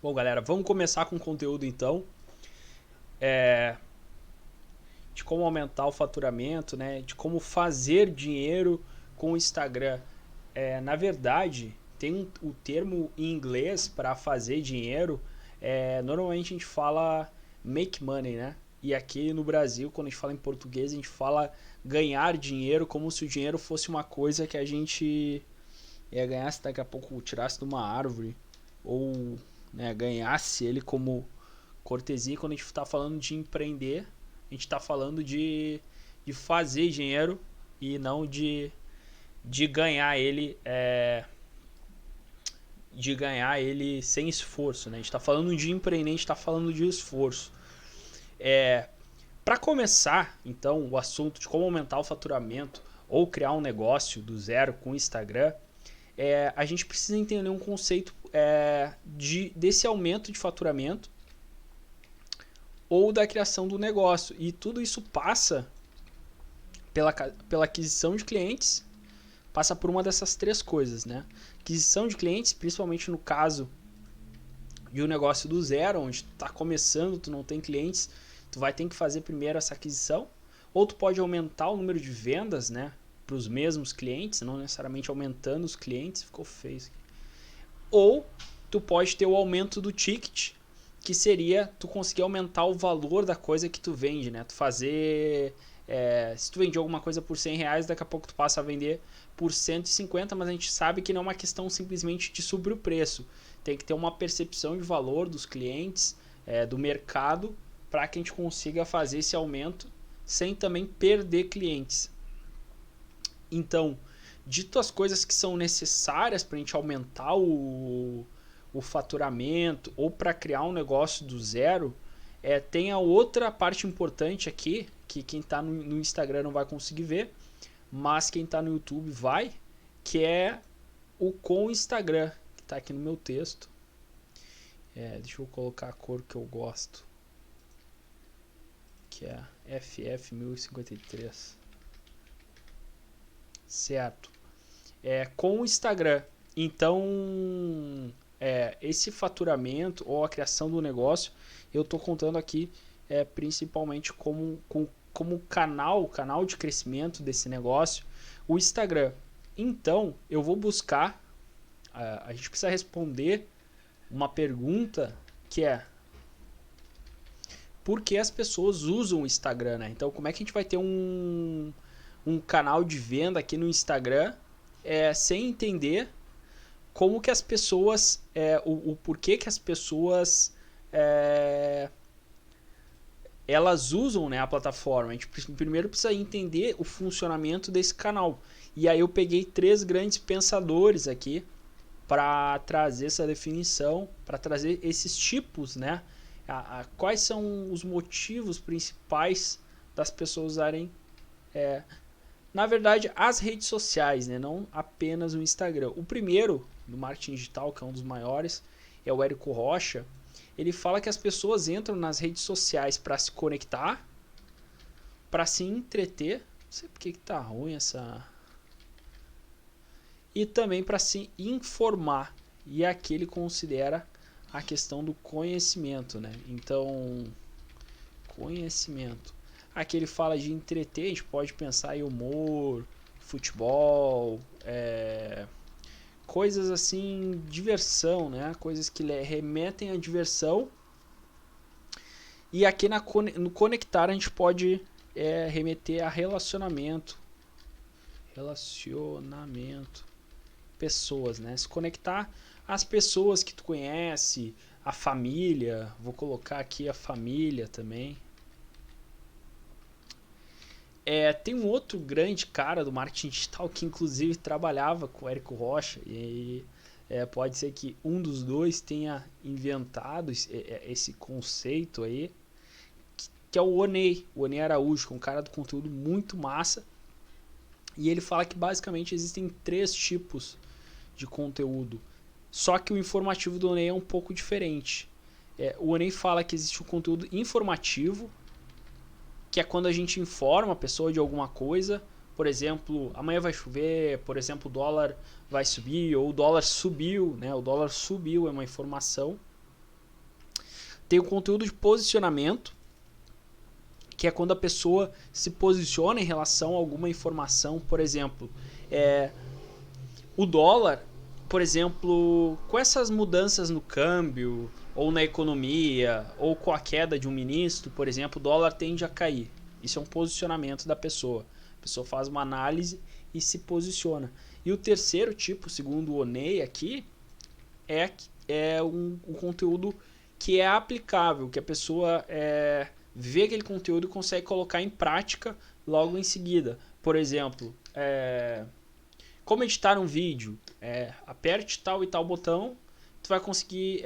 Bom, galera, vamos começar com o conteúdo então. De como aumentar o faturamento, né? De como fazer dinheiro com o Instagram. Na verdade, tem o termo em inglês para fazer dinheiro. Normalmente a gente fala make money, né? E aqui no Brasil, quando a gente fala em português, a gente fala ganhar dinheiro como se o dinheiro fosse uma coisa que a gente ganhasse daqui a pouco, tirasse de uma árvore ou, né, ganhasse ele como cortesia. Quando a gente está falando de empreender, a gente está falando de fazer dinheiro e não de ganhar ele de ganhar ele sem esforço, né? A gente está falando de empreender, a gente está falando de esforço. Para começar, então, o assunto de como aumentar o faturamento ou criar um negócio do zero com o Instagram, a gente precisa entender um conceito desse aumento de faturamento ou da criação do negócio. E tudo isso passa pela aquisição de clientes, passa por uma dessas três coisas, né? Aquisição de clientes, principalmente no caso de um negócio do zero, onde tu está começando, tu não tem clientes, tu vai ter que fazer primeiro essa aquisição. Ou tu pode aumentar o número de vendas, né, para os mesmos clientes, não necessariamente aumentando os clientes, ficou feio isso aqui. Ou tu pode ter o aumento do ticket, que seria tu conseguir aumentar o valor da coisa que tu vende, né? Tu fazer... se tu vendia alguma coisa por 100 reais, daqui a pouco tu passa a vender por 150, mas a gente sabe que não é uma questão simplesmente de subir o preço. Tem que ter uma percepção de valor dos clientes, do mercado, para que a gente consiga fazer esse aumento sem também perder clientes. Então, dito as coisas que são necessárias para a gente aumentar o faturamento ou para criar um negócio do zero, tem a outra parte importante aqui, que quem está no Instagram não vai conseguir ver, mas quem está no YouTube vai, que é o com Instagram, que está aqui no meu texto. Deixa eu colocar a cor que eu gosto, que é FF1053. Certo. Com o Instagram. Então, esse faturamento ou a criação do negócio, eu estou contando aqui principalmente como canal de crescimento desse negócio, o Instagram. Então, eu vou buscar, a gente precisa responder uma pergunta que é: por que as pessoas usam o Instagram, né? Então, como é que a gente vai ter um canal de venda aqui no Instagram sem entender como que as pessoas, o porquê que as pessoas elas usam, né, a plataforma. A gente primeiro precisa entender o funcionamento desse canal. E aí eu peguei 3 grandes pensadores aqui para trazer essa definição, para trazer esses tipos, né? Quais são os motivos principais das pessoas usarem, na verdade, as redes sociais, né? Não apenas o Instagram. O primeiro, do marketing digital, que é um dos maiores, é o Érico Rocha. Ele fala que as pessoas entram nas redes sociais para se conectar, para se entreter. Não sei porque que tá ruim essa... E também para se informar. E aqui ele considera a questão do conhecimento, né? Então, conhecimento. Aqui ele fala de entreter, a gente pode pensar em humor, futebol, coisas assim, diversão, né? Coisas que remetem à diversão. E aqui no conectar a gente pode remeter a relacionamento. Relacionamento. Pessoas, né? Se conectar às pessoas que tu conhece, a família. Vou colocar aqui a família também. Tem um outro grande cara do marketing digital que inclusive trabalhava com o Érico Rocha, e pode ser que um dos dois tenha inventado esse conceito aí, que é o Oney Araújo, que é um cara do conteúdo muito massa. E ele fala que basicamente existem 3 tipos de conteúdo, só que o informativo do Oney é um pouco diferente. O Oney fala que existe o conteúdo informativo, que é quando a gente informa a pessoa de alguma coisa. Por exemplo, amanhã vai chover, por exemplo, o dólar vai subir, ou o dólar subiu, né? O dólar subiu, é uma informação. Tem o conteúdo de posicionamento, que é quando a pessoa se posiciona em relação a alguma informação. Por exemplo, o dólar, por exemplo, com essas mudanças no câmbio, ou na economia, ou com a queda de um ministro, por exemplo, o dólar tende a cair. Isso é um posicionamento da pessoa. A pessoa faz uma análise e se posiciona. E o terceiro tipo, segundo o Oney aqui, é um conteúdo que é aplicável, que a pessoa vê aquele conteúdo e consegue colocar em prática logo em seguida. Por exemplo, como editar um vídeo, aperte tal e tal botão, tu vai conseguir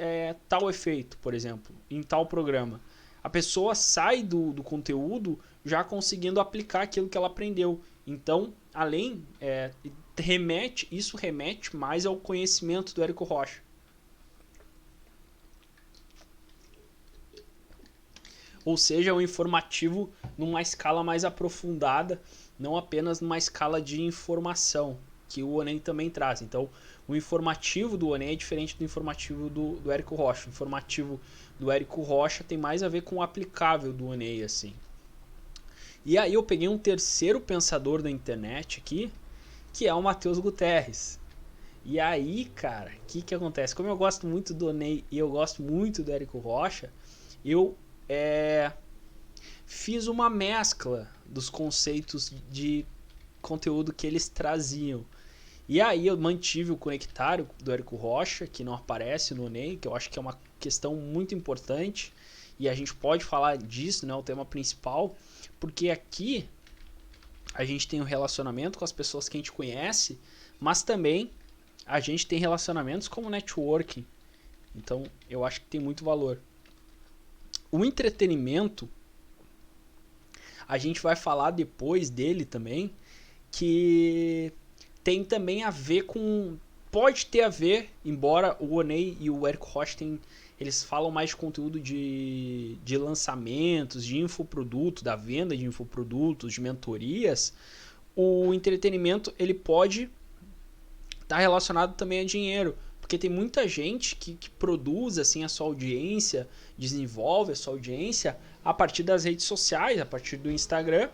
tal efeito, por exemplo, em tal programa. A pessoa sai do conteúdo já conseguindo aplicar aquilo que ela aprendeu. Então, além, isso remete mais ao conhecimento do Érico Rocha. Ou seja, um informativo numa escala mais aprofundada, não apenas numa escala de informação, que o Oney também traz. Então, o informativo do Oney é diferente do informativo do Érico Rocha. O informativo do Érico Rocha tem mais a ver com o aplicável do Oney, assim. E aí eu peguei um terceiro pensador da internet aqui, que é o Matheus Guterres. E aí, cara, o que acontece? Como eu gosto muito do Oney e eu gosto muito do Érico Rocha, eu fiz uma mescla dos conceitos de conteúdo que eles traziam. E aí eu mantive o conectário do Érico Rocha, que não aparece no Oney, que eu acho que é uma questão muito importante, e a gente pode falar disso, né, o tema principal, porque aqui a gente tem um relacionamento com as pessoas que a gente conhece, mas também a gente tem relacionamentos como networking. Então eu acho que tem muito valor. O entretenimento, a gente vai falar depois dele também, que tem também a ver com... Pode ter a ver, embora o Oney e o Érico Rocha eles falam mais de conteúdo de lançamentos, de infoproduto, da venda de infoprodutos, de mentorias. O entretenimento ele pode estar relacionado também a dinheiro, porque tem muita gente que produz assim a sua audiência, desenvolve a sua audiência a partir das redes sociais, a partir do Instagram,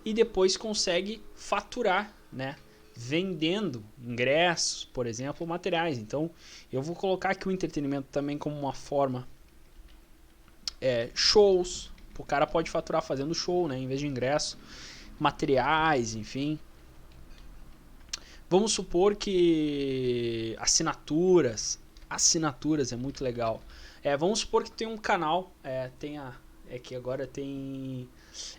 e depois consegue faturar, né? Vendendo ingressos, por exemplo, materiais. Então eu vou colocar aqui o entretenimento também como uma forma. Shows, o cara pode faturar fazendo show, né? Em vez de ingresso, materiais, enfim. Vamos supor que assinaturas é muito legal. Vamos supor que tem um canal, que agora tem,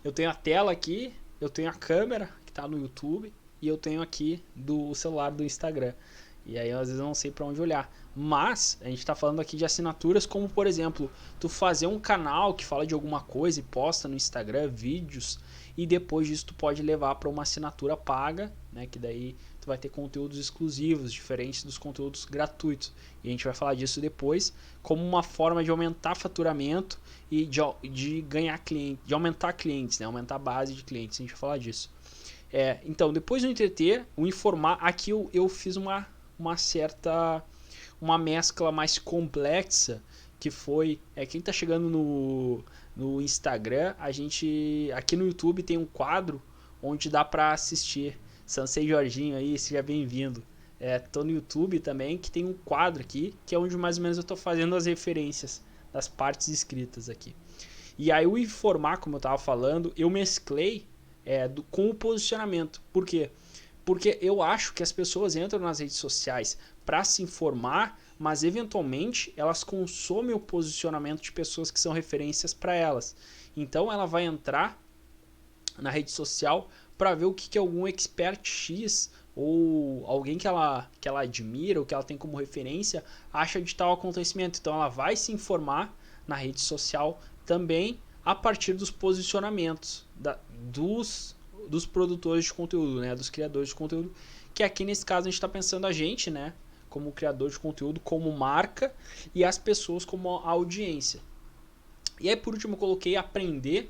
eu tenho a tela aqui, eu tenho a câmera que está no YouTube e eu tenho aqui do celular do Instagram. E aí às vezes eu não sei para onde olhar. Mas a gente está falando aqui de assinaturas como, por exemplo, tu fazer um canal que fala de alguma coisa e posta no Instagram vídeos, e depois disso tu pode levar para uma assinatura paga, né, que daí tu vai ter conteúdos exclusivos, diferentes dos conteúdos gratuitos. E a gente vai falar disso depois, como uma forma de aumentar faturamento e de ganhar cliente, de aumentar clientes, né, aumentar a base de clientes. A gente vai falar disso. Então, depois do entreter, o informar, aqui eu fiz uma mescla mais complexa, que foi, quem está chegando no Instagram, a gente, aqui no YouTube tem um quadro onde dá para assistir. Sansei Jorginho aí, seja bem-vindo. Tô no YouTube também, que tem um quadro aqui, que é onde mais ou menos eu tô fazendo as referências das partes escritas aqui. E aí o informar, como eu tava falando, eu mesclei com o posicionamento. Por quê? Porque eu acho que as pessoas entram nas redes sociais para se informar, mas eventualmente elas consomem o posicionamento de pessoas que são referências para elas. Então ela vai entrar na rede social para ver o que algum expert X ou alguém que ela admira ou que ela tem como referência acha de tal acontecimento. Então ela vai se informar na rede social também a partir dos posicionamentos dos produtores de conteúdo, né, dos criadores de conteúdo, que aqui nesse caso a gente está pensando a gente, né, como criador de conteúdo, como marca, e as pessoas como audiência. E aí por último eu coloquei aprender,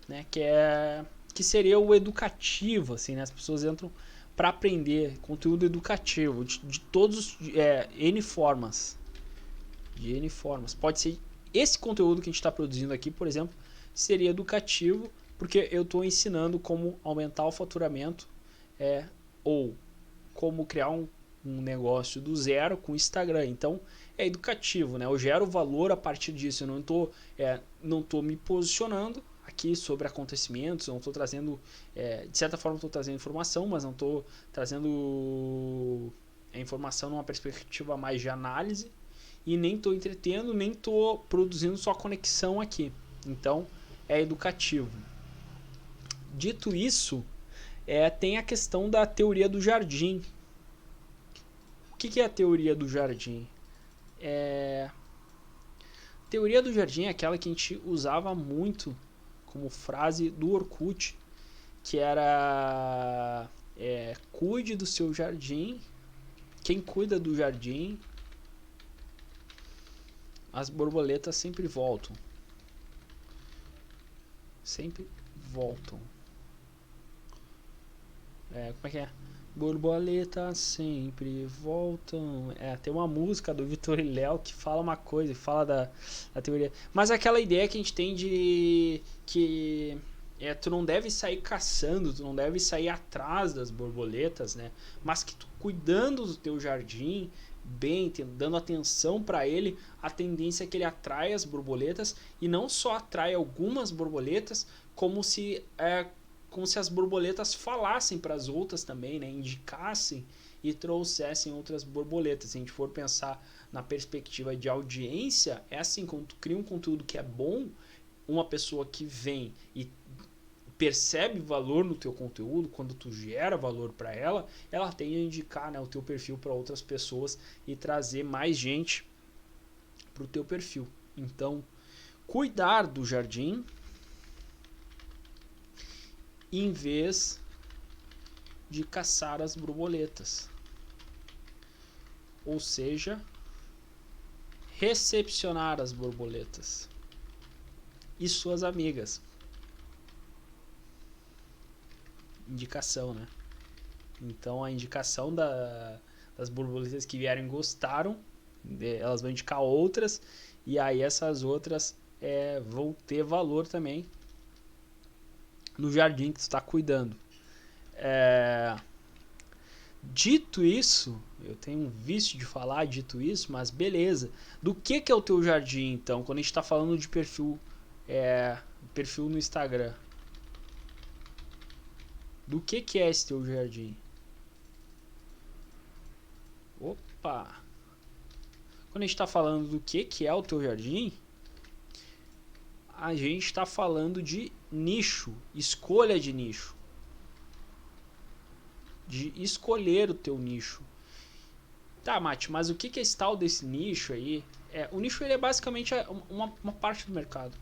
né, que seria o educativo, assim, né, as pessoas entram para aprender conteúdo educativo de todos N formas. De N formas. Pode ser Esse conteúdo que a gente está produzindo aqui, por exemplo, seria educativo, porque eu estou ensinando como aumentar o faturamento ou como criar um negócio do zero com o Instagram. Então é educativo, né? Eu gero valor a partir disso. Eu não tô me posicionando aqui sobre acontecimentos, eu não estou trazendo, de certa forma estou trazendo informação, mas não estou trazendo a informação numa perspectiva mais de análise, e nem estou entretendo, nem estou produzindo só conexão aqui. Então é educativo. Dito isso, tem a questão da teoria do jardim. O que é a teoria do jardim? A teoria do jardim é aquela que a gente usava muito como frase do Orkut, que era cuide do seu jardim, quem cuida do jardim, as borboletas sempre voltam. Sempre voltam. Como é que é? Borboletas sempre voltam. Tem uma música do Vitor e Léo que fala uma coisa, fala da teoria. Mas aquela ideia que a gente tem de que tu não deve sair caçando, tu não deve sair atrás das borboletas, né? Mas que tu cuidando do teu jardim, bem, dando atenção para ele, a tendência é que ele atrai as borboletas, e não só atrai algumas borboletas, como se as borboletas falassem para as outras também, né? Indicassem e trouxessem outras borboletas. Se a gente for pensar na perspectiva de audiência, é assim, quando tu cria um conteúdo que é bom, uma pessoa que vem e percebe valor no teu conteúdo, quando tu gera valor para ela tende a indicar, né, o teu perfil para outras pessoas e trazer mais gente para o teu perfil. Então, cuidar do jardim em vez de caçar as borboletas. Ou seja, recepcionar as borboletas e suas amigas. Indicação, né? Então a indicação das borboletas que vierem gostaram, elas vão indicar outras, e aí essas outras vão ter valor também no jardim que tu está cuidando. Dito isso, eu tenho um vício de falar dito isso, mas beleza. Do que é o teu jardim, então, quando a gente está falando de perfil no Instagram? Do que é esse teu jardim? Opa! Quando a gente está falando do que é o teu jardim, a gente está falando de nicho, escolha de nicho. De escolher o teu nicho. Tá, Mati, mas o que é esse tal desse nicho aí? O nicho ele é basicamente uma parte do mercado.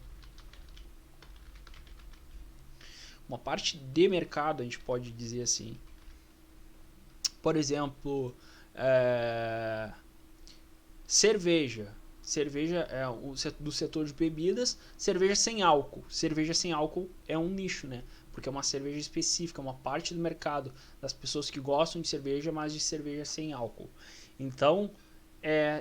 Uma parte de mercado, a gente pode dizer assim. Por exemplo, cerveja. Cerveja é do setor de bebidas. Cerveja sem álcool. Cerveja sem álcool é um nicho, né? Porque é uma cerveja específica, uma parte do mercado das pessoas que gostam de cerveja, mas de cerveja sem álcool. Então,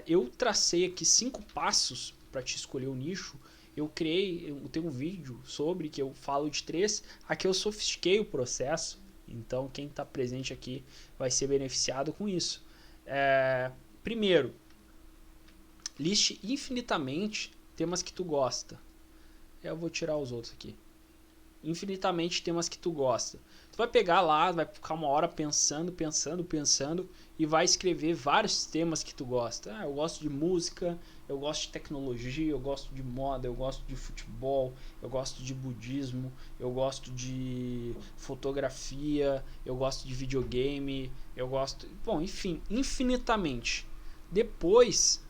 eu tracei aqui 5 passos para te escolher o nicho. Eu tenho um vídeo sobre que eu falo de 3. Aqui eu sofistiquei o processo, então quem está presente aqui vai ser beneficiado com isso. Primeiro, liste infinitamente temas que tu gosta. Eu vou tirar os outros aqui. Infinitamente temas que tu gosta. Tu vai pegar lá, vai ficar uma hora pensando e vai escrever vários temas que tu gosta. Eu gosto de música, eu gosto de tecnologia, eu gosto de moda, eu gosto de futebol, eu gosto de budismo, eu gosto de fotografia, eu gosto de videogame, eu gosto... Bom, enfim, infinitamente. Depois,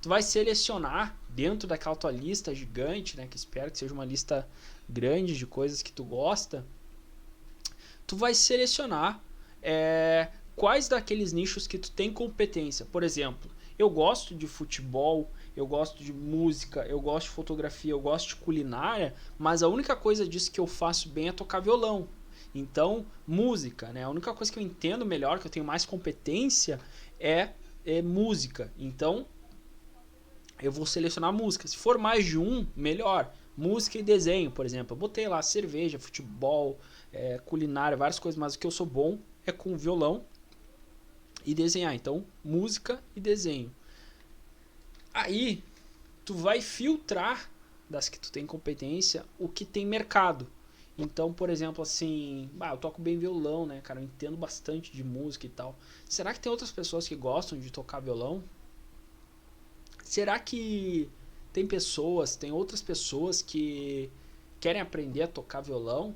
tu vai selecionar dentro daquela tua lista gigante, né, que espero que seja uma lista grande de coisas que tu gosta. Tu vai selecionar quais daqueles nichos que tu tem competência. Por exemplo, eu gosto de futebol, eu gosto de música, eu gosto de fotografia, eu gosto de culinária, mas a única coisa disso que eu faço bem é tocar violão. Então, música, né? A única coisa que eu entendo melhor, que eu tenho mais competência, é música. Então, eu vou selecionar música. Se for mais de um, melhor. Música e desenho, por exemplo. Eu botei lá cerveja, futebol, culinária, várias coisas, mas o que eu sou bom é com violão e desenhar. Então, música e desenho. Aí, tu vai filtrar das que tu tem competência o que tem mercado. Então, por exemplo, assim, eu toco bem violão, né, cara? Eu entendo bastante de música e tal. Será que tem outras pessoas que gostam de tocar violão? Será que tem outras pessoas que querem aprender a tocar violão,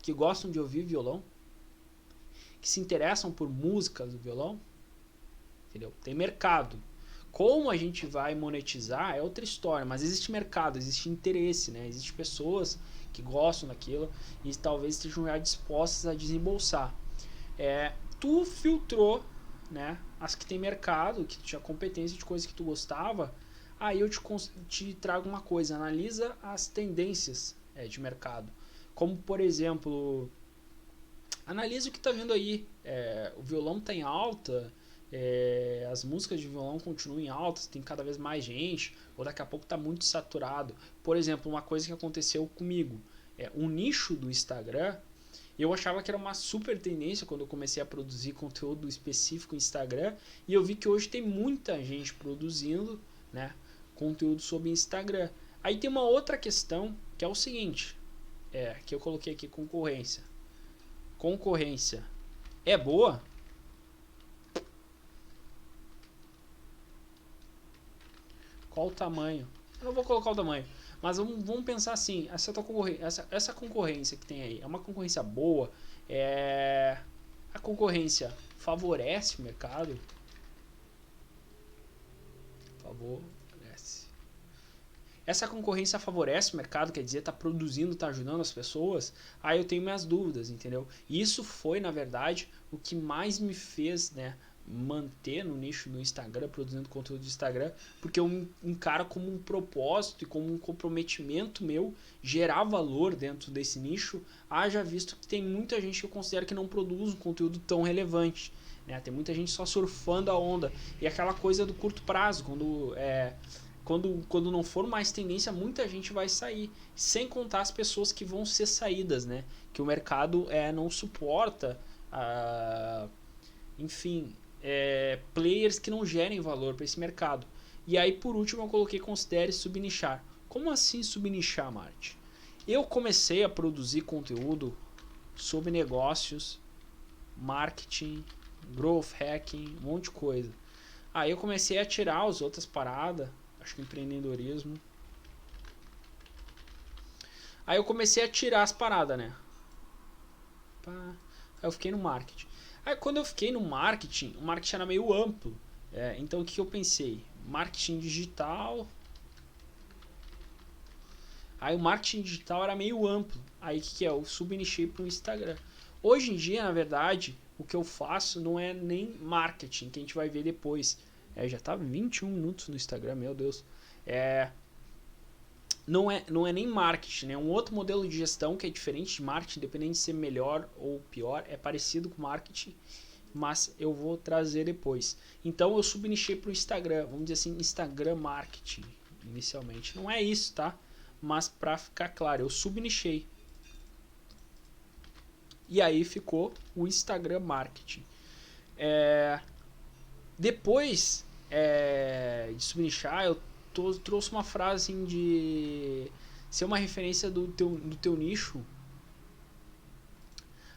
que gostam de ouvir violão, que se interessam por músicas do violão? Entendeu? Tem mercado. Como a gente vai monetizar é outra história, mas existe mercado, existe interesse, né? Existem pessoas que gostam daquilo e talvez estejam já dispostas a desembolsar. Tu filtrou, né, as que tem mercado, que tu tinha competência de coisas que tu gostava. Aí eu te trago uma coisa, analisa as tendências de mercado. Como, por exemplo, analisa o que está vindo aí. O violão está em alta, as músicas de violão continuam em alta, tem cada vez mais gente, ou daqui a pouco está muito saturado. Por exemplo, uma coisa que aconteceu comigo, um nicho do Instagram, eu achava que era uma super tendência quando eu comecei a produzir conteúdo específico no Instagram, e eu vi que hoje tem muita gente produzindo, né, conteúdo sobre Instagram. Aí tem uma outra questão, que é o seguinte, que eu coloquei aqui, concorrência. Concorrência é boa? Qual o tamanho? Eu não vou colocar o tamanho, mas vamos pensar assim, essa concorrência que tem aí, é uma concorrência boa? A concorrência favorece o mercado? Favorece. Essa concorrência favorece o mercado, quer dizer, está produzindo, está ajudando as pessoas? Aí eu tenho minhas dúvidas, entendeu? E isso foi, na verdade, o que mais me fez, né, manter no nicho do Instagram, produzindo conteúdo de Instagram, porque eu encaro como um propósito e como um comprometimento meu gerar valor dentro desse nicho, haja visto que tem muita gente que eu considero que não produz um conteúdo tão relevante, né? Tem muita gente só surfando a onda, e aquela coisa do curto prazo, quando não for mais tendência, muita gente vai sair, sem contar as pessoas que vão ser saídas, né? Que o mercado não suporta, enfim, players que não gerem valor para esse mercado. E aí, por último, eu coloquei considere subnichar. Como assim subnichar, Marte? Eu comecei a produzir conteúdo sobre negócios, marketing, growth hacking, um monte de coisa. Aí eu comecei a tirar as outras paradas, acho que empreendedorismo. Aí eu comecei a tirar as paradas, né? Aí eu fiquei no marketing. Aí quando eu fiquei no marketing, o marketing era meio amplo. Então o que eu pensei? Marketing digital. Aí o marketing digital era meio amplo. Aí o que é? Eu subnichei para o Instagram. Hoje em dia, na verdade, o que eu faço não é nem marketing, que a gente vai ver depois. Já tá 21 minutos no Instagram, meu Deus. Não é nem marketing, né? Um outro modelo de gestão que é diferente de marketing, independente de ser melhor ou pior, é parecido com marketing, mas eu vou trazer depois. Então eu subnichei para o Instagram, vamos dizer assim, Instagram marketing, inicialmente. Não é isso, tá? Mas para ficar claro, eu subnichei. E aí ficou o Instagram marketing. Depois de subnichar, eu trouxe uma frase assim, de ser uma referência do teu nicho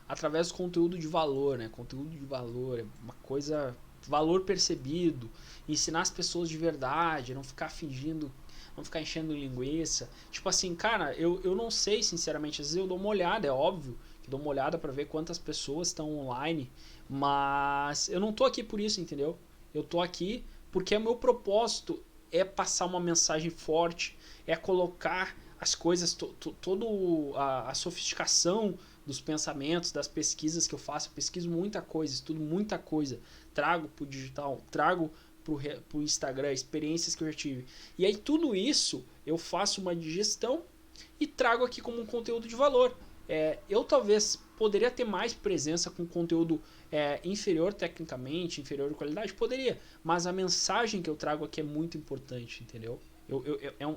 através do conteúdo de valor, né? Conteúdo de valor é uma coisa, valor percebido, ensinar as pessoas de verdade, não ficar fingindo, não ficar enchendo linguiça. Tipo assim, cara, eu não sei, sinceramente, às vezes eu dou uma olhada, é óbvio que dou uma olhada para ver quantas pessoas estão online, mas eu não tô aqui por isso, entendeu? Eu tô aqui porque o meu propósito é passar uma mensagem forte, é colocar as coisas, toda a sofisticação dos pensamentos, das pesquisas que eu faço. Eu pesquiso muita coisa, estudo muita coisa, trago pro digital, trago pro Instagram, experiências que eu já tive. E aí tudo isso eu faço uma digestão e trago aqui como um conteúdo de valor. Eu talvez poderia ter mais presença com conteúdo inferior tecnicamente, inferior de qualidade? Poderia, mas a mensagem que eu trago aqui é muito importante, entendeu?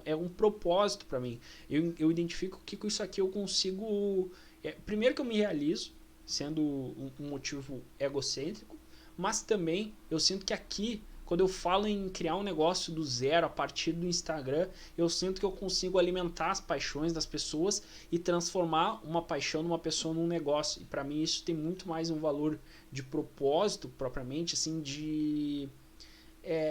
É um propósito para mim. Eu identifico que com isso aqui eu consigo... primeiro que eu me realizo, sendo um motivo egocêntrico, mas também eu sinto que aqui, quando eu falo em criar um negócio do zero a partir do Instagram, eu sinto que eu consigo alimentar as paixões das pessoas e transformar uma paixão numa pessoa num negócio. E para mim isso tem muito mais um valor de propósito, propriamente, assim, de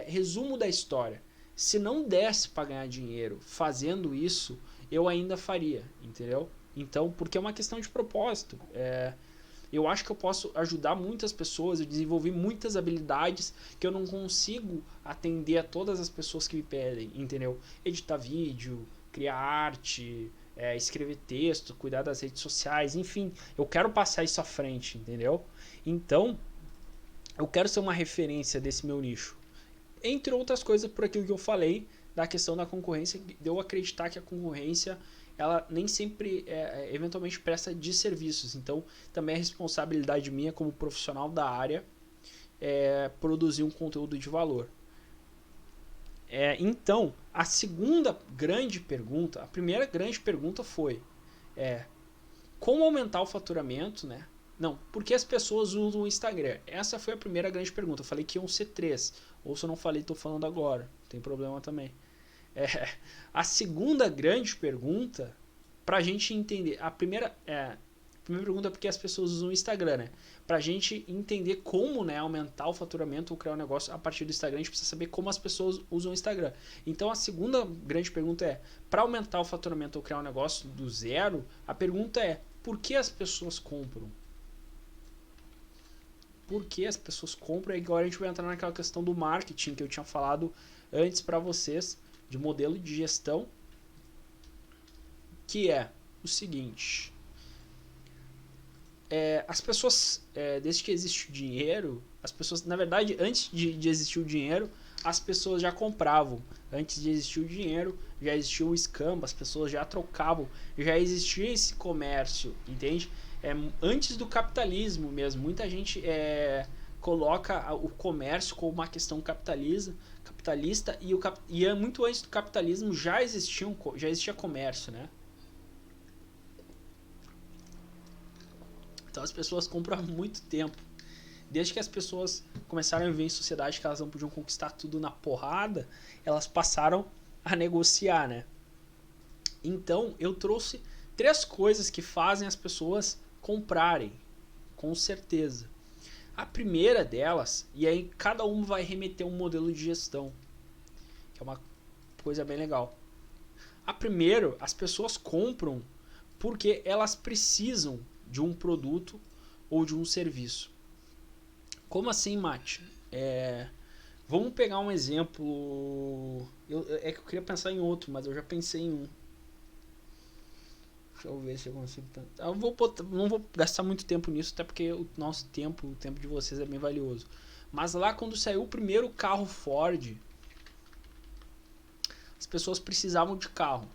resumo da história. Se não desse para ganhar dinheiro fazendo isso, eu ainda faria, entendeu? Então, porque é uma questão de propósito. Eu acho que eu posso ajudar muitas pessoas, eu desenvolvi muitas habilidades que eu não consigo atender a todas as pessoas que me pedem, entendeu? Editar vídeo, criar arte, escrever texto, cuidar das redes sociais, enfim, eu quero passar isso à frente, entendeu? Então, eu quero ser uma referência desse meu nicho. Entre outras coisas, por aquilo que eu falei, da questão da concorrência, de eu acreditar que a concorrência ela nem sempre eventualmente presta de serviços, então também é responsabilidade minha como profissional da área produzir um conteúdo de valor. Então, a segunda grande pergunta, a primeira grande pergunta foi como aumentar o faturamento, né? Não, por que as pessoas usam o Instagram? Essa foi a primeira grande pergunta. Eu falei que iam ser 3, ou se eu não falei, estou falando agora, não tem problema também. A segunda grande pergunta, pra gente entender, a primeira pergunta é porque as pessoas usam o Instagram, né? Pra gente entender como, né, aumentar o faturamento ou criar um negócio a partir do Instagram, a gente precisa saber como as pessoas usam o Instagram. Então a segunda grande pergunta é, para aumentar o faturamento ou criar um negócio do zero, a pergunta é, por que as pessoas compram? Por que as pessoas compram? E agora a gente vai entrar naquela questão do marketing que eu tinha falado antes para vocês, de modelo de gestão, que é o seguinte: as pessoas, desde que existe o dinheiro, as pessoas, na verdade, antes de existir o dinheiro, as pessoas já compravam. Antes de existir o dinheiro, já existia o escambo, as pessoas já trocavam, já existia esse comércio, entende? Antes do capitalismo mesmo, muita gente coloca o comércio como uma questão capitalista e muito antes do capitalismo já existia comércio, né? Então as pessoas compram há muito tempo. Desde que as pessoas começaram a viver em sociedade que elas não podiam conquistar tudo na porrada, elas passaram a negociar, né? Então eu trouxe 3 coisas que fazem as pessoas comprarem, com certeza. A primeira delas, e aí cada um vai remeter um modelo de gestão, que é uma coisa bem legal. A primeira, as pessoas compram porque elas precisam de um produto ou de um serviço. Como assim, Mate? Vamos pegar um exemplo. É que eu queria pensar em outro, mas eu já pensei em um. Deixa eu ver se eu consigo. Não vou gastar muito tempo nisso, até porque o nosso tempo, o tempo de vocês é bem valioso. Mas lá quando saiu o primeiro carro Ford, as pessoas precisavam de carro.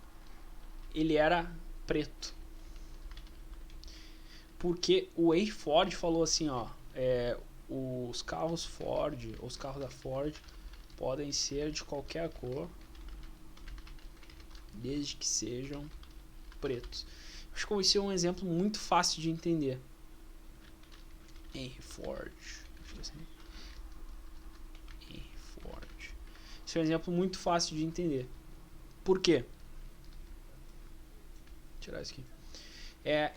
Ele era preto. Porque o Henry Ford falou assim, ó, os carros Ford, os carros da Ford podem ser de qualquer cor, desde que sejam pretos. Acho que esse é um exemplo muito fácil de entender. Henry Ford. Henry Ford. Esse é um exemplo muito fácil de entender. Por quê? Vou tirar isso aqui.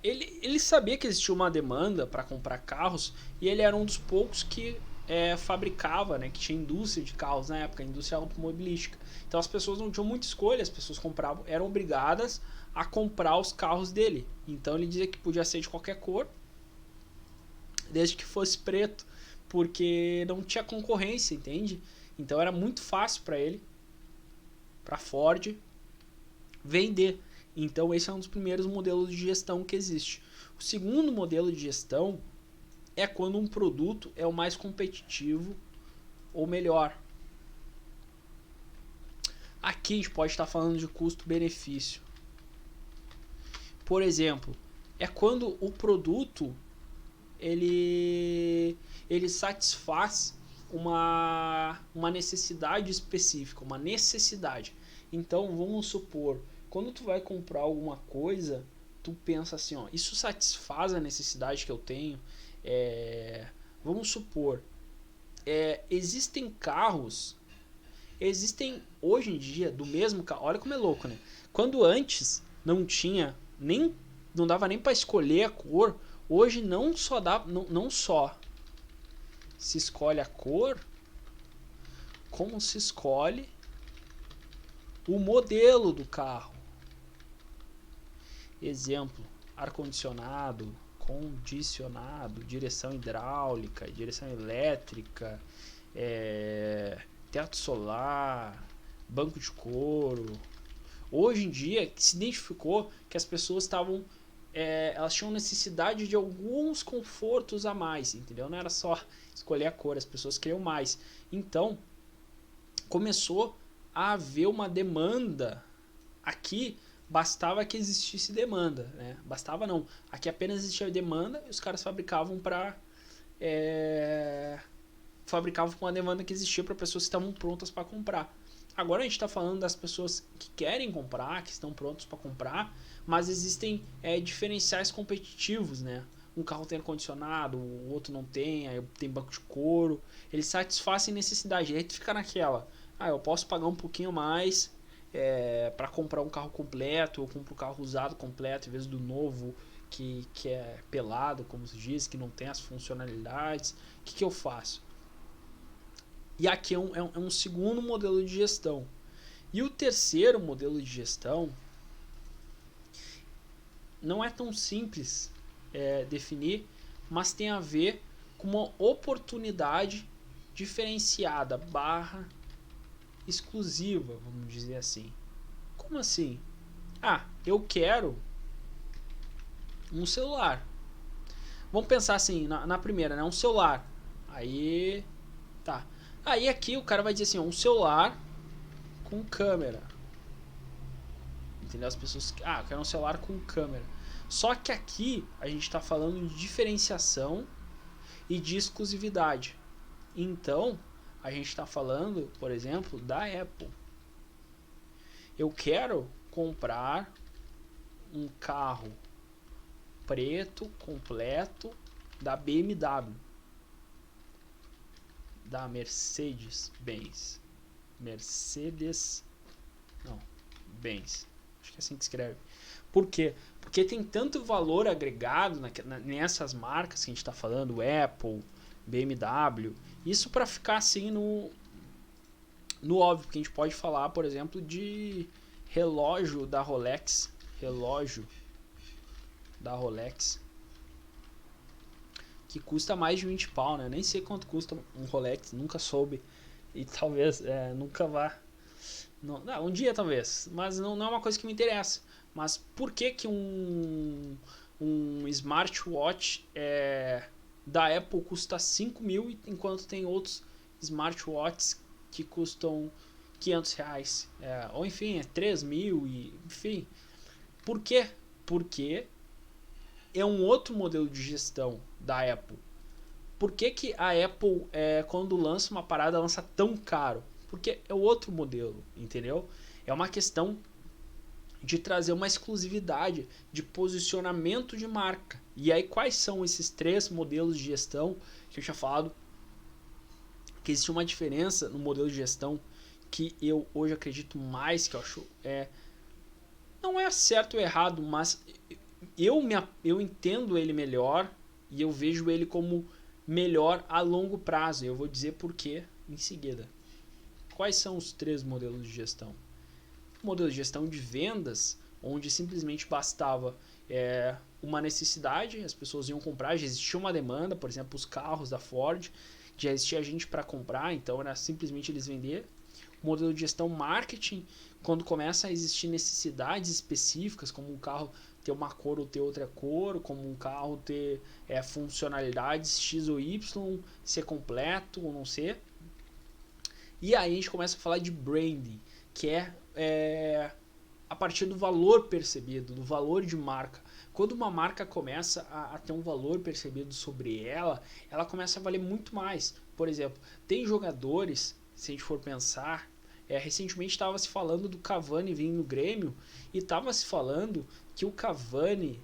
Ele sabia que existia uma demanda para comprar carros e ele era um dos poucos que fabricava, né, que tinha indústria de carros na época, indústria automobilística. Então as pessoas não tinham muita escolha, as pessoas compravam, eram obrigadas a comprar os carros dele. Então ele dizia que podia ser de qualquer cor, desde que fosse preto, porque não tinha concorrência, entende? Então era muito fácil para ele, para Ford, vender. Então esse é um dos primeiros modelos de gestão que existe. O segundo modelo de gestão é quando um produto é o mais competitivo ou melhor. Aqui a gente pode estar falando de custo-benefício. Por exemplo, é quando o produto ele satisfaz uma necessidade específica, uma necessidade. Então, vamos supor, quando tu vai comprar alguma coisa, tu pensa assim, ó, isso satisfaz a necessidade que eu tenho? Vamos supor, existem carros, existem hoje em dia do mesmo carro, olha como é louco, né? Quando antes não tinha nem, não dava nem para escolher a cor, hoje não só se escolhe a cor, como se escolhe o modelo do carro. Exemplo, ar-condicionado, condicionado, direção hidráulica, direção elétrica, teto solar, banco de couro. Hoje em dia se identificou que as pessoas estavam elas tinham necessidade de alguns confortos a mais, entendeu? Não era só escolher a cor, as pessoas queriam mais. Então começou a haver uma demanda. Aqui bastava que existisse demanda, né? Bastava não, aqui apenas existia demanda e os caras fabricavam para fabricavam com uma demanda que existia para pessoas que estavam prontas para comprar. Agora a gente está falando das pessoas que querem comprar, que estão prontos para comprar, mas existem diferenciais competitivos, né? Um carro tem ar-condicionado, o outro não tem, aí tem banco de couro. Eles satisfazem necessidade. Aí tu fica naquela, eu posso pagar um pouquinho mais para comprar um carro completo, ou compro um carro usado completo em vez do novo que é pelado, como se diz, que não tem as funcionalidades. O que eu faço? E aqui é um segundo modelo de gestão. E o terceiro modelo de gestão não é tão simples definir, mas tem a ver com uma oportunidade diferenciada barra exclusiva, vamos dizer assim. Como assim? Eu quero um celular. Vamos pensar assim, na primeira, né? Um celular. Aí, tá. Aí aqui o cara vai dizer assim, um celular com câmera. Entendeu? As pessoas, eu quero um celular com câmera. Só que aqui a gente está falando de diferenciação e de exclusividade. Então, a gente está falando, por exemplo, da Apple. Eu quero comprar um carro preto completo da BMW, da Mercedes-Benz. Benz. Acho que é assim que escreve. Por quê? Porque tem tanto valor agregado nessas marcas que a gente está falando, Apple, BMW. Isso para ficar assim no óbvio, porque a gente pode falar, por exemplo, de relógio da Rolex. Que custa mais de 20 pau, né? Nem sei quanto custa um Rolex, nunca soube. E talvez nunca vá. Não, um dia talvez, mas não é uma coisa que me interessa. Mas por que um smartwatch da Apple custa 5 mil, enquanto tem outros smartwatches que custam 500 reais? Ou enfim, 3 mil, enfim. Por quê? Porque é um outro modelo de gestão da Apple. Por que a Apple, quando lança uma parada, lança tão caro? Porque é outro modelo, entendeu? É uma questão de trazer uma exclusividade, de posicionamento de marca. E aí quais são esses 3 modelos de gestão que eu tinha falado? Que existe uma diferença no modelo de gestão que eu hoje acredito mais, que eu acho não é certo ou errado, mas eu entendo ele melhor e eu vejo ele como melhor a longo prazo. Eu vou dizer por quê em seguida. Quais são os 3 modelos de gestão? O modelo de gestão de vendas, onde simplesmente bastava uma necessidade, as pessoas iam comprar, já existia uma demanda, por exemplo, os carros da Ford, já existia gente para comprar, então era simplesmente eles vender. O modelo de gestão marketing, quando começa a existir necessidades específicas, como um carro ter uma cor ou ter outra cor, como um carro ter funcionalidades X ou Y, ser completo ou não ser. E aí a gente começa a falar de branding, que a partir do valor percebido, do valor de marca. Quando uma marca começa a ter um valor percebido sobre ela, ela começa a valer muito mais. Por exemplo, tem jogadores, se a gente for pensar, recentemente estava se falando do Cavani vir no Grêmio e estava se falando que o Cavani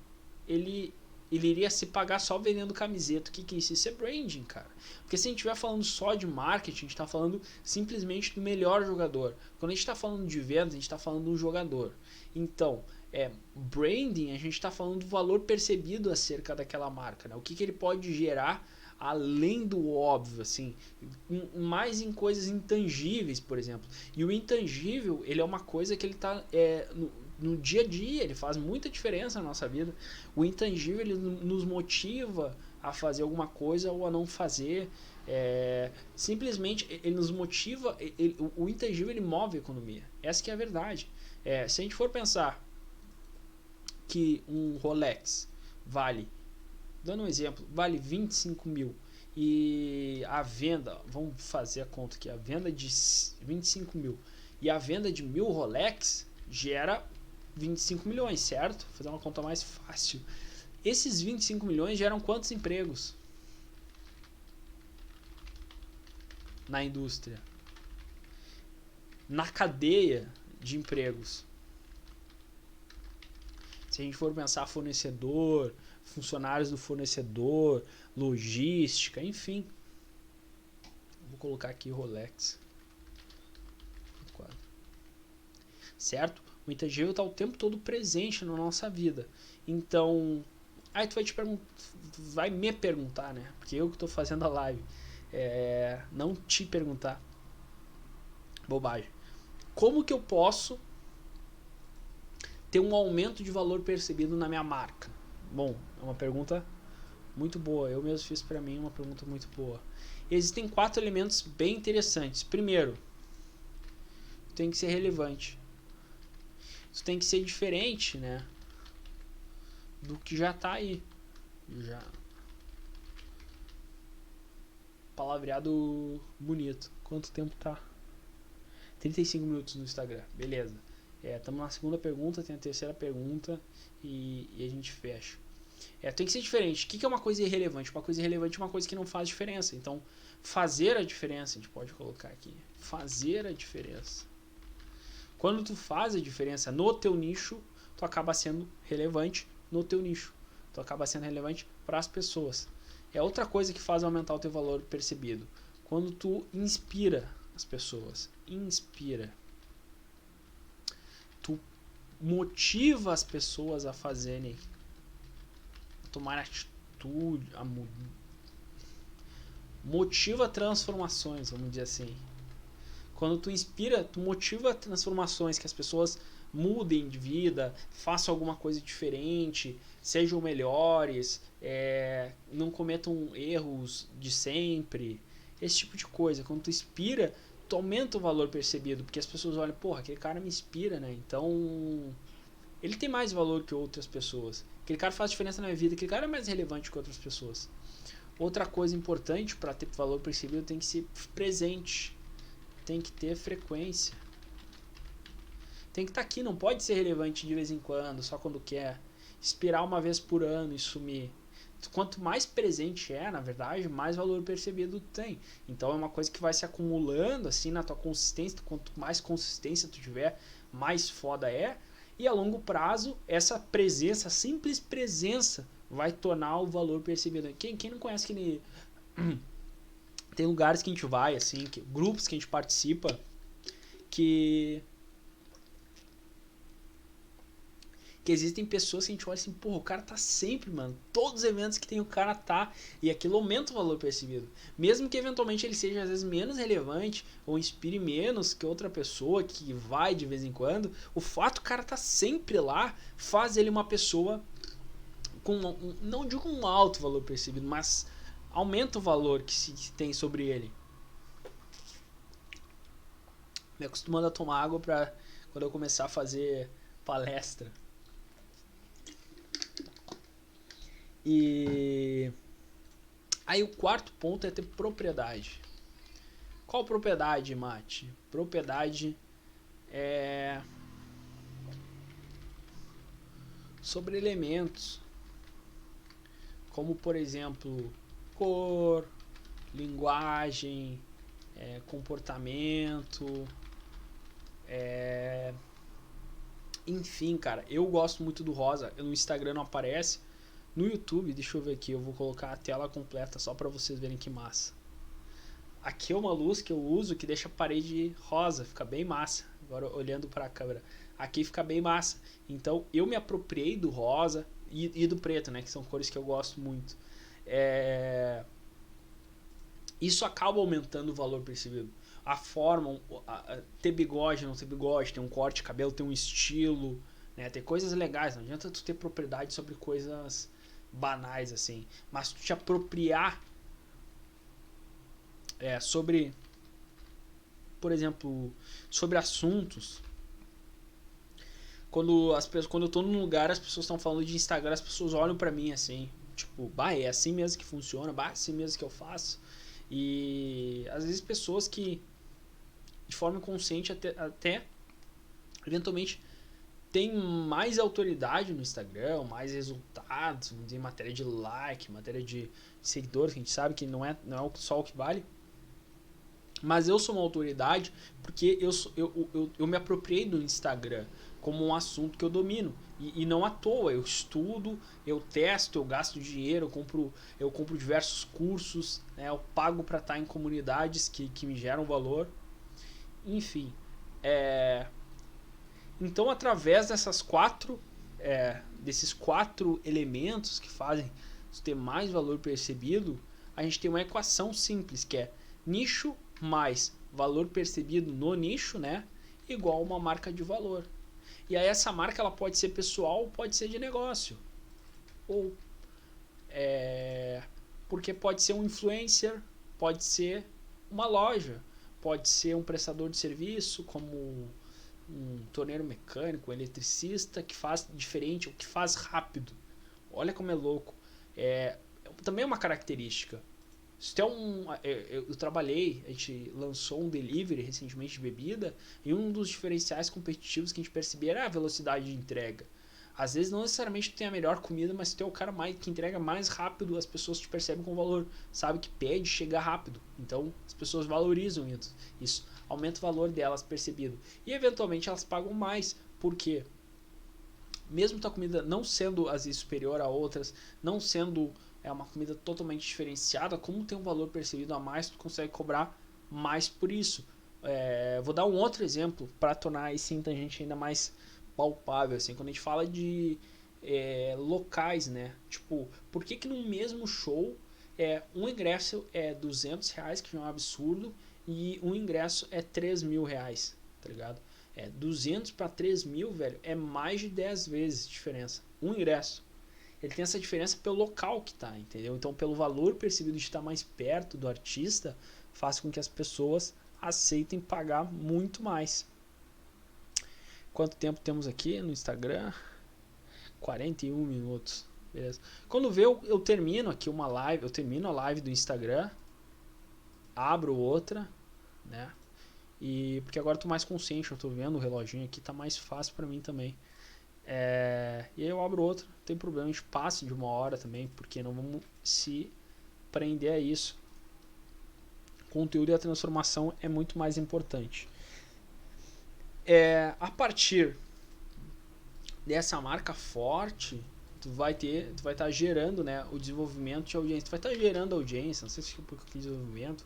ele iria se pagar só vendendo camiseta. O que é isso? Isso é branding, cara. Porque se a gente estiver falando só de marketing, a gente está falando simplesmente do melhor jogador. Quando a gente está falando de vendas, a gente está falando de um jogador. Então, branding, a gente está falando do valor percebido acerca daquela marca, né? O que ele pode gerar além do óbvio, assim, mais em coisas intangíveis, por exemplo. E o intangível, ele é uma coisa que ele está no dia a dia, ele faz muita diferença na nossa vida. O intangível, ele nos motiva a fazer alguma coisa ou a não fazer. Simplesmente ele nos motiva. O intangível, ele move a economia. Essa que é a verdade. Se a gente for pensar que um Rolex vale, dando um exemplo, vale 25 mil e a venda, vamos fazer a conta aqui, a venda de 25 mil e a venda de 1000 Rolex gera 25 milhões, certo? Vou fazer uma conta mais fácil. Esses 25 milhões geram quantos empregos na indústria? Na cadeia de empregos. Se a gente for pensar fornecedor, funcionários do fornecedor, logística, enfim. Vou colocar aqui Rolex. Certo? O intangível está o tempo todo presente na nossa vida. Então, aí tu vai me perguntar, né? Porque eu que estou fazendo a live. Não te perguntar. Bobagem. Como que eu posso ter um aumento de valor percebido na minha marca? Bom, é uma pergunta muito boa. Eu mesmo fiz para mim uma pergunta muito boa. Existem 4 elementos bem interessantes. Primeiro, tu tem que ser relevante. Tu tem que ser diferente, né? Do que já tá aí. Já. Palavreado bonito. Quanto tempo tá? 35 minutos no Instagram. Beleza. Estamos na segunda pergunta, tem a terceira pergunta e a gente fecha. Tem que ser diferente. O que é uma coisa irrelevante? Uma coisa irrelevante é uma coisa que não faz diferença. Então, fazer a diferença, a gente pode colocar aqui. Fazer a diferença. Quando tu faz a diferença no teu nicho, tu acaba sendo relevante no teu nicho. Tu acaba sendo relevante para as pessoas. É outra coisa que faz aumentar o teu valor percebido. Quando tu inspira as pessoas. Inspira. Tu motiva as pessoas a fazerem, a tomar atitude, motiva transformações, vamos dizer assim. Quando tu inspira, tu motiva transformações, que as pessoas mudem de vida, façam alguma coisa diferente, sejam melhores, não cometam erros de sempre, esse tipo de coisa. Quando tu inspira, tu aumenta o valor percebido, porque as pessoas olham, porra, aquele cara me inspira, né? Então, ele tem mais valor que outras pessoas. Aquele cara faz diferença na minha vida, aquele cara é mais relevante que outras pessoas. Outra coisa importante para ter valor percebido, tem que ser presente. Tem que ter frequência. Tem que estar aqui, não pode ser relevante de vez em quando, só quando quer. Expirar uma vez por ano e sumir. Quanto mais presente na verdade, mais valor percebido tu tem. Então é uma coisa que vai se acumulando assim na tua consistência. Quanto mais consistência tu tiver, mais foda é. E a longo prazo, essa presença, simples presença, vai tornar o valor percebido. Quem não conhece aquele... Tem lugares que a gente vai, assim, grupos que a gente participa, que existem pessoas que a gente olha assim, porra, o cara tá sempre, mano, todos os eventos que tem o cara tá, e aquilo aumenta o valor percebido. Mesmo que eventualmente ele seja às vezes menos relevante, ou inspire menos que outra pessoa que vai de vez em quando, o fato do cara tá sempre lá faz ele uma pessoa com, não digo um alto valor percebido, mas aumenta o valor que se tem sobre ele. Me acostumando a tomar água para quando eu começar a fazer palestra. E aí o quarto ponto é ter propriedade. Qual propriedade, Mate? Propriedade é sobre elementos, como por exemplo cor, linguagem, comportamento, enfim, cara, eu gosto muito do rosa. No Instagram não aparece, no YouTube, deixa eu ver aqui, eu vou colocar a tela completa só pra vocês verem que massa. Aqui é uma luz que eu uso que deixa a parede rosa, fica bem massa. Agora olhando para a câmera, aqui fica bem massa. Então eu me apropriei do rosa e do preto, né, que são cores que eu gosto muito. Isso acaba aumentando o valor percebido. A forma, ter bigode, não ter bigode, ter um corte de cabelo, ter um estilo, né, ter coisas legais. Não adianta tu ter propriedade sobre coisas banais assim, mas tu te apropriar sobre, por exemplo, sobre assuntos. Quando eu tô num lugar, as pessoas estão falando de Instagram, as pessoas olham pra mim assim, tipo, bah, é assim mesmo que funciona, bah, é assim mesmo que eu faço. E às vezes pessoas que de forma inconsciente até eventualmente tem mais autoridade no Instagram, mais resultados, vamos dizer, em matéria de like, matéria de seguidores, que a gente sabe que não é só o que vale. Mas eu sou uma autoridade porque eu me apropriei do Instagram como um assunto que eu domino. E não à toa, eu estudo, eu testo, eu gasto dinheiro, eu compro diversos cursos, né, eu pago para estar em comunidades que me geram valor. Enfim, então através desses quatro elementos que fazem ter mais valor percebido, a gente tem uma equação simples que é nicho mais valor percebido no nicho, né, igual uma marca de valor. E aí essa marca ela pode ser pessoal, pode ser de negócio, ou porque pode ser um influencer, pode ser uma loja, pode ser um prestador de serviço, como um torneiro mecânico, um eletricista que faz diferente, ou que faz rápido. Olha como é louco. Também é uma característica. Se tem eu trabalhei, a gente lançou um delivery recentemente de bebida, e um dos diferenciais competitivos que a gente percebia era a velocidade de entrega. Às vezes não necessariamente tu tem a melhor comida, mas tu é o cara que entrega mais rápido, as pessoas te percebem com valor, sabe que pede, chega rápido. Então as pessoas valorizam isso, aumenta o valor delas percebido. E eventualmente elas pagam mais, porque mesmo tua comida não sendo às vezes superior a outras, não sendo uma comida totalmente diferenciada, como tem um valor percebido a mais, tu consegue cobrar mais por isso. Vou dar um outro exemplo para tornar esse intangente ainda mais palpável, assim, quando a gente fala de locais, né? Tipo, por que no mesmo show um ingresso é R$ 200, que já é um absurdo, e um ingresso é R$ 3.000, tá ligado? 200 para 3.000, velho, é mais de 10 vezes diferença. Um ingresso. Ele tem essa diferença pelo local que tá, entendeu? Então, pelo valor percebido de estar mais perto do artista, faz com que as pessoas aceitem pagar muito mais. Quanto tempo temos aqui no Instagram? 41 minutos. Beleza. Quando vê, eu termino aqui uma live, eu termino a live do Instagram, abro outra, né? E porque agora eu tô mais consciente, eu tô vendo o reloginho aqui, tá mais fácil para mim também. E aí eu abro outro, não tem problema, a gente passa de 1 hora também, porque não vamos se prender a isso. O conteúdo e a transformação é muito mais importante. A partir dessa marca forte, tu vai estar gerando, né, o desenvolvimento de audiência, tu vai estar gerando audiência, não sei se é porque eu desenvolvimento,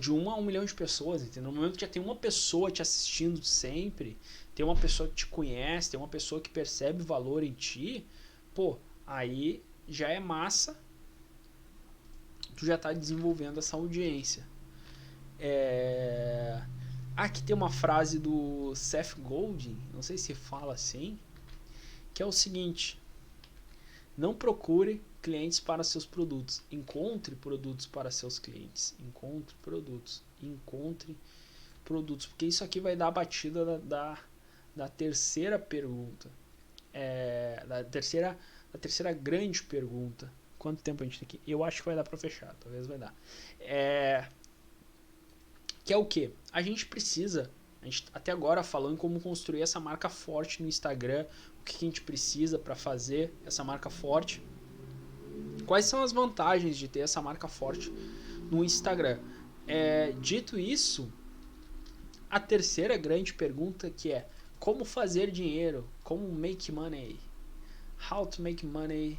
de 1 a 1 milhão de pessoas, entendeu? No momento que já tem uma pessoa te assistindo sempre, tem uma pessoa que te conhece, tem uma pessoa que percebe valor em ti, pô, aí já é massa, tu já tá desenvolvendo essa audiência. Aqui tem uma frase do Seth Godin, não sei se fala assim, que é o seguinte: não procure clientes para seus produtos, encontre produtos para seus clientes, encontre produtos, porque isso aqui vai dar a batida da terceira pergunta, da terceira grande pergunta. Quanto tempo a gente tem aqui? Eu acho que vai dar para fechar, talvez vai dar. Que é o que? A gente precisa A gente até agora falou em como construir essa marca forte no Instagram, o que a gente precisa para fazer essa marca forte. Quais são as vantagens de ter essa marca forte no Instagram? Dito isso, a terceira grande pergunta que é como fazer dinheiro, como make money, how to make money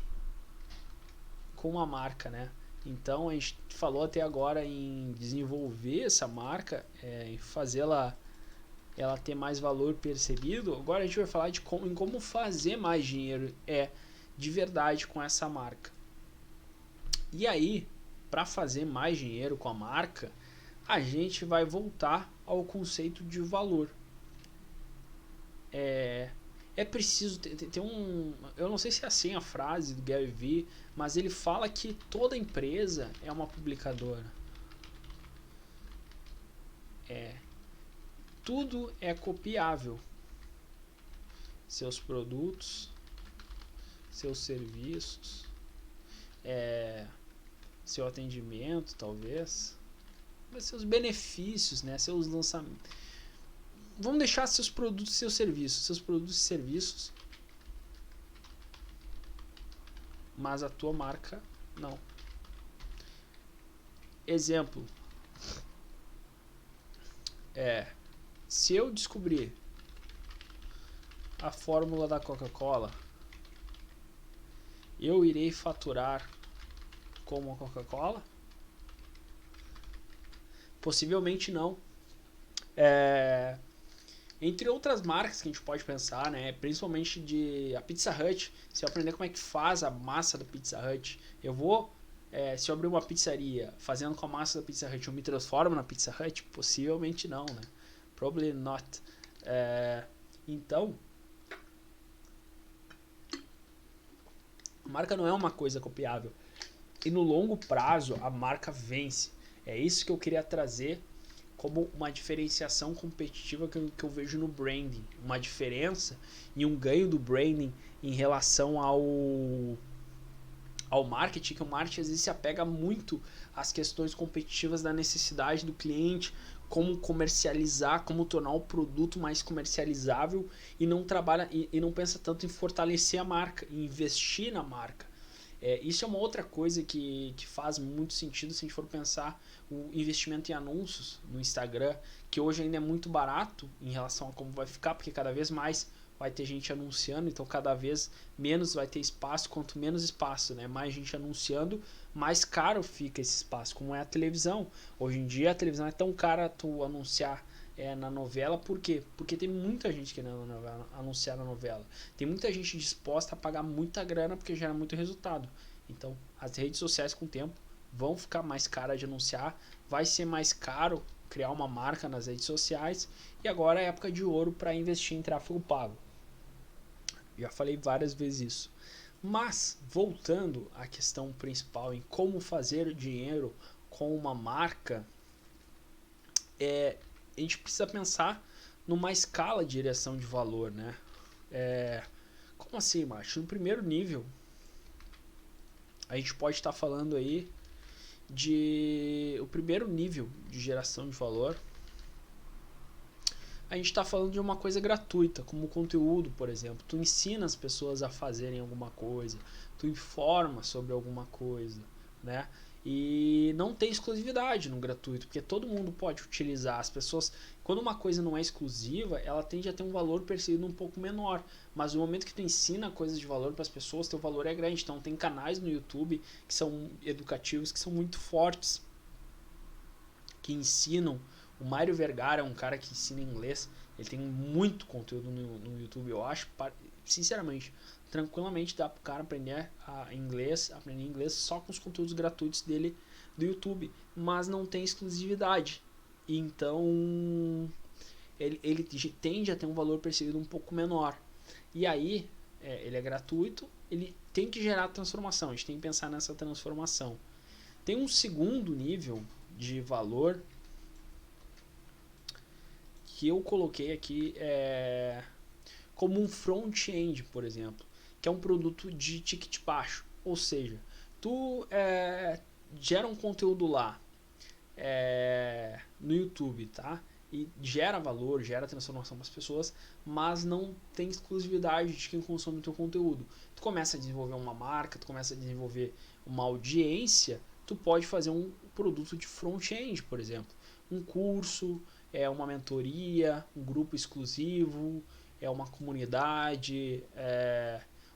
com uma marca, né? Então a gente falou até agora em desenvolver essa marca, em fazê-la ela ter mais valor percebido. Agora a gente vai falar de como fazer mais dinheiro de verdade com essa marca. E aí, para fazer mais dinheiro com a marca, a gente vai voltar ao conceito de valor. É preciso ter um... Eu não sei se é assim a frase do Gary Vee, mas ele fala que toda empresa é uma publicadora. Tudo é copiável. Seus produtos, seus serviços, seu atendimento, talvez, mas seus benefícios, né? Seus lançamentos. Vamos deixar seus produtos e seus produtos e serviços, mas a tua marca não. Exemplo, se eu descobrir a fórmula da Coca-Cola, eu irei faturar como a Coca-Cola? Possivelmente não. Entre outras marcas que a gente pode pensar, né? Principalmente a Pizza Hut. Se eu aprender como é que faz a massa da Pizza Hut, se eu abrir uma pizzaria fazendo com a massa da Pizza Hut, eu me transformo na Pizza Hut? Possivelmente não, né? Probably not. Então, a marca não é uma coisa copiável. E no longo prazo, a marca vence. É isso que eu queria trazer como uma diferenciação competitiva que eu vejo no branding. Uma diferença e um ganho do branding em relação ao marketing, que o marketing às vezes se apega muito às questões competitivas da necessidade do cliente, como comercializar, como tornar o produto mais comercializável e não trabalha e não pensa tanto em fortalecer a marca, em investir na marca. Isso é uma outra coisa que faz muito sentido se a gente for pensar o investimento em anúncios no Instagram, que hoje ainda é muito barato em relação a como vai ficar, porque cada vez mais vai ter gente anunciando, então cada vez menos vai ter espaço, quanto menos espaço, né, mais gente anunciando, mais caro fica esse espaço, como é a televisão. Hoje em dia a televisão é tão cara tu anunciar na novela, por quê? Porque tem muita gente querendo anunciar na novela. Tem muita gente disposta a pagar muita grana porque gera muito resultado. Então, as redes sociais com o tempo vão ficar mais caras de anunciar, vai ser mais caro criar uma marca nas redes sociais e agora é época de ouro para investir em tráfego pago. Já falei várias vezes isso. Mas, voltando à questão principal em como fazer dinheiro com uma marca, a gente precisa pensar numa escala de direção de valor, né? Como assim, macho? No primeiro nível, a gente pode estar falando aí o primeiro nível de geração de valor. A gente está falando de uma coisa gratuita, como conteúdo, por exemplo. Tu ensina as pessoas a fazerem alguma coisa, tu informa sobre alguma coisa, né? E não tem exclusividade no gratuito, porque todo mundo pode utilizar. As pessoas, quando uma coisa não é exclusiva, ela tende a ter um valor percebido um pouco menor. Mas no momento que tu ensina coisas de valor para as pessoas, teu valor é grande. Então tem canais no YouTube que são educativos, que são muito fortes, que ensinam. O Mário Vergara é um cara que ensina inglês. Ele tem muito conteúdo no YouTube, eu acho, sinceramente. Tranquilamente dá pro cara aprender inglês só com os conteúdos gratuitos dele do YouTube, mas não tem exclusividade. Então ele tende a ter um valor percebido um pouco menor. E aí, ele é gratuito, ele tem que gerar transformação, a gente tem que pensar nessa transformação. Tem um segundo nível de valor que eu coloquei aqui como um front-end, por exemplo, que é um produto de ticket baixo. Ou seja, tu gera um conteúdo lá no YouTube, tá? e gera valor, gera transformação para as pessoas, mas não tem exclusividade de quem consome o teu conteúdo. Tu começa a desenvolver uma marca, tu começa a desenvolver uma audiência, tu pode fazer um produto de front-end, por exemplo, um curso, uma mentoria, um grupo exclusivo, uma comunidade,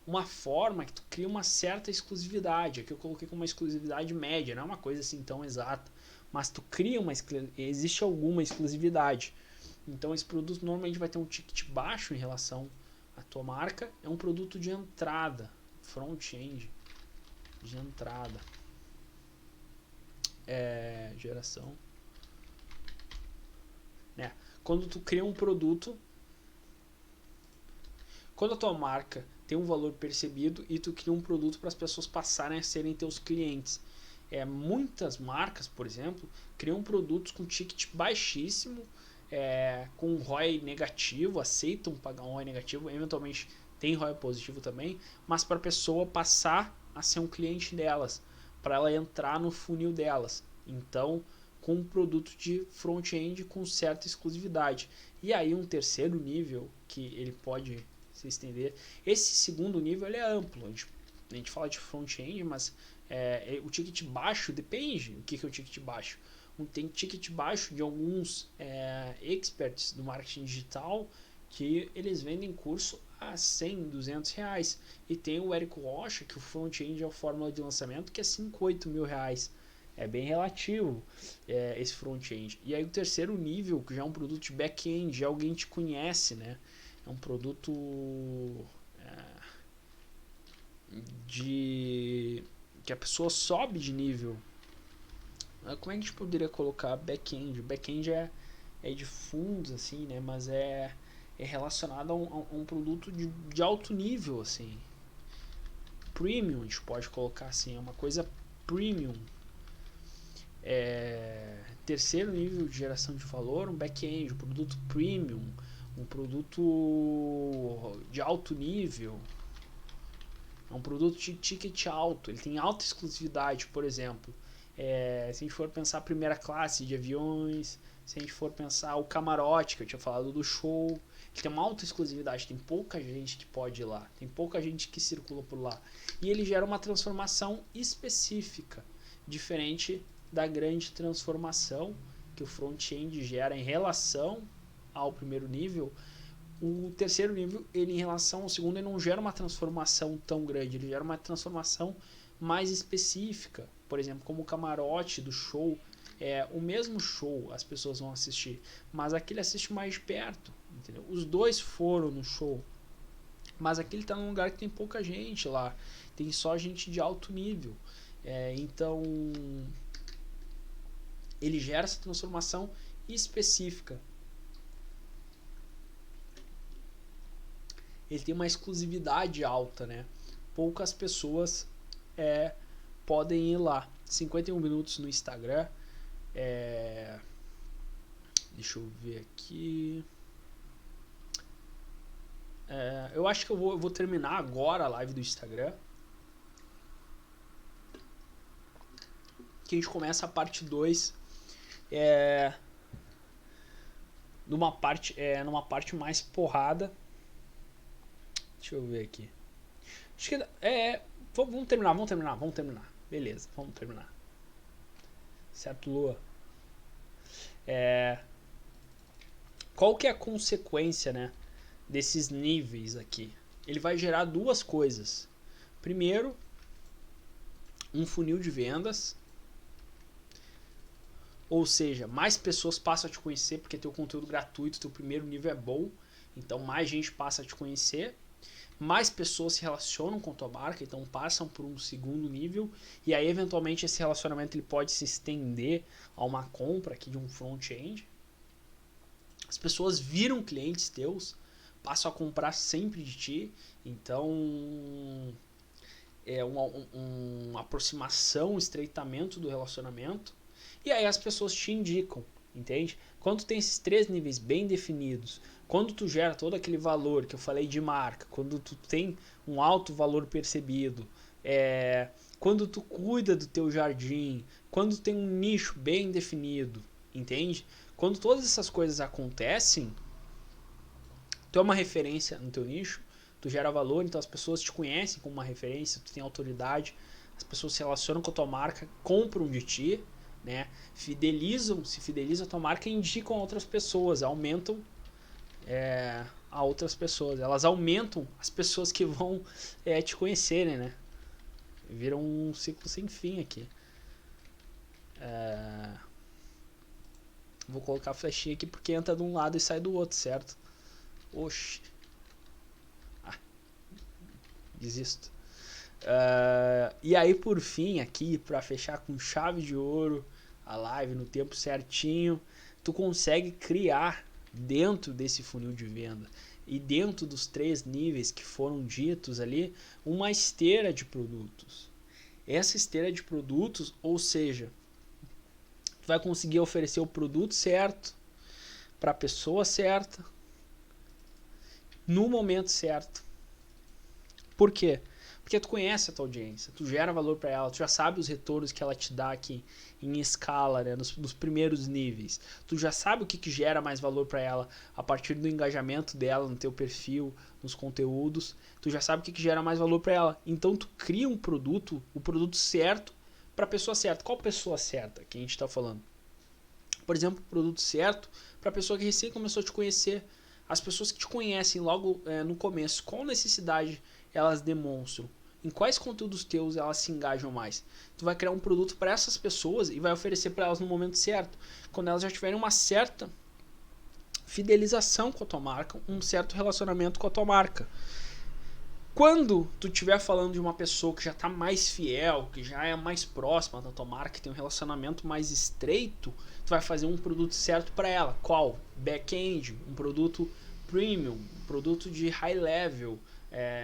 uma forma que tu cria uma certa exclusividade. Aqui eu coloquei como uma exclusividade média, não é uma coisa assim tão exata, mas tu cria existe alguma exclusividade. Então esse produto normalmente vai ter um ticket baixo em relação à tua marca, é um produto de entrada, front-end de entrada, geração, né? Quando tu cria um produto, quando a tua marca tem um valor percebido e tu cria um produto para as pessoas passarem a serem teus clientes. Muitas marcas, por exemplo, criam produtos com ticket baixíssimo, com ROI negativo, aceitam pagar um ROI negativo, eventualmente tem ROI positivo também, mas para a pessoa passar a ser um cliente delas, para ela entrar no funil delas. Então, com um produto de front-end com certa exclusividade. E aí um terceiro nível que ele pode se estender. Esse segundo nível ele é amplo. A gente fala de front-end, mas o ticket baixo depende. O que é o ticket baixo? Tem ticket baixo de alguns experts do marketing digital que eles vendem curso a 100, 200 reais. E tem o Érico Rocha, que o front-end é a fórmula de lançamento, que é 5, 8 mil reais. É bem relativo esse front-end. E aí o terceiro nível, que já é um produto de back-end, já alguém te conhece, né? É um produto que a pessoa sobe de nível. Como é que a gente poderia colocar back-end? Back-end é de fundos, assim, né? Mas é relacionado a um produto de alto nível, assim. Premium, a gente pode colocar assim, é uma coisa premium. Terceiro nível de geração de valor, um back-end, um produto premium, um produto de alto nível, é um produto de ticket alto, ele tem alta exclusividade, por exemplo. Se a gente for pensar a primeira classe de aviões, se a gente for pensar o camarote, que eu tinha falado do show, ele tem uma alta exclusividade, tem pouca gente que pode ir lá, tem pouca gente que circula por lá. E ele gera uma transformação específica, diferente da grande transformação que o front-end gera em relação ao primeiro nível. O terceiro nível, ele em relação ao segundo, ele não gera uma transformação tão grande, ele gera uma transformação mais específica. Por exemplo, como o camarote do show, o mesmo show as pessoas vão assistir, mas aqui ele assiste mais de perto, entendeu? Os dois foram no show, mas aqui ele está num lugar que tem pouca gente lá, tem só gente de alto nível. Então ele gera essa transformação específica. Ele tem uma exclusividade alta, né? Poucas pessoas podem ir lá. 51 minutos no Instagram. Deixa eu ver aqui. Eu acho que eu vou terminar agora a live do Instagram. Que a gente começa a parte 2. Numa parte mais porrada. Deixa eu ver aqui. Acho que vamos terminar. Beleza, vamos terminar. Certo, Lua? Qual que é a consequência, né, desses níveis aqui? Ele vai gerar duas coisas. Primeiro, um funil de vendas. Ou seja, mais pessoas passam a te conhecer porque teu conteúdo gratuito, teu primeiro nível é bom. Então mais gente passa a te conhecer. Mais pessoas se relacionam com a tua marca, então passam por um segundo nível. E aí eventualmente esse relacionamento ele pode se estender a uma compra aqui de um front-end. As pessoas viram clientes teus, passam a comprar sempre de ti. Então é uma aproximação, um estreitamento do relacionamento. E aí as pessoas te indicam, entende? Quando tu tem esses três níveis bem definidos, quando tu gera todo aquele valor que eu falei de marca, quando tu tem um alto valor percebido, quando tu cuida do teu jardim, quando tu tem um nicho bem definido, entende? Quando todas essas coisas acontecem, tu é uma referência no teu nicho, tu gera valor, então as pessoas te conhecem como uma referência, tu tem autoridade, as pessoas se relacionam com a tua marca, compram de ti, né? Se fidelizam a tua marca e indicam a outras pessoas, aumentam a outras pessoas. Elas aumentam as pessoas que vão te conhecerem, né? Vira um ciclo sem fim aqui. Vou colocar a flechinha aqui porque entra de um lado e sai do outro, certo? Oxi. Desisto. E aí, por fim, aqui, para fechar com chave de ouro a live no tempo certinho, tu consegue criar dentro desse funil de venda e dentro dos 3 níveis que foram ditos ali, uma esteira de produtos. Essa esteira de produtos, ou seja, tu vai conseguir oferecer o produto certo para a pessoa certa no momento certo. Por quê? Porque tu conhece a tua audiência, tu gera valor para ela, tu já sabe os retornos que ela te dá aqui em escala, né, nos primeiros níveis. Tu já sabe o que gera mais valor para ela a partir do engajamento dela no teu perfil, nos conteúdos. Tu já sabe o que gera mais valor para ela. Então tu cria um produto, o produto certo para a pessoa certa. Qual pessoa certa que a gente está falando? Por exemplo, o produto certo para a pessoa que recém começou a te conhecer. As pessoas que te conhecem logo no começo, qual necessidade elas demonstram? Em quais conteúdos teus elas se engajam mais? Tu vai criar um produto para essas pessoas e vai oferecer para elas no momento certo, quando elas já tiverem uma certa fidelização com a tua marca, um certo relacionamento com a tua marca. Quando tu estiver falando de uma pessoa que já está mais fiel, que já é mais próxima da tua marca, que tem um relacionamento mais estreito, tu vai fazer um produto certo para ela. Qual? Back-end, um produto premium, um produto de high level,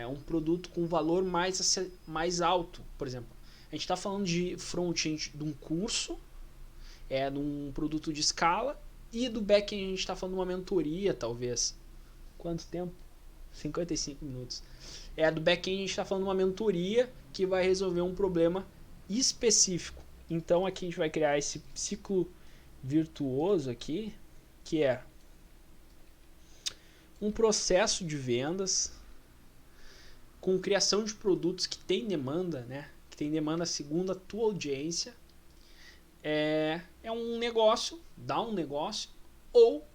um produto com valor mais alto. Por exemplo, a gente está falando de front-end de um curso, de um produto de escala, e do back-end a gente está falando de uma mentoria, talvez. Quanto tempo? 55 minutos. Do back-end a gente está falando de uma mentoria que vai resolver um problema específico. Então aqui a gente vai criar esse ciclo virtuoso aqui, que é um processo de vendas com criação de produtos que tem demanda, né? Que tem demanda segundo a tua audiência. É um negócio, dá um negócio, ou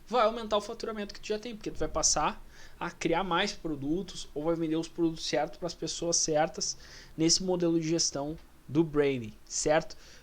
vai aumentar o faturamento que tu já tem, porque tu vai passar a criar mais produtos ou vai vender os produtos certos para as pessoas certas nesse modelo de gestão do Brainy, certo?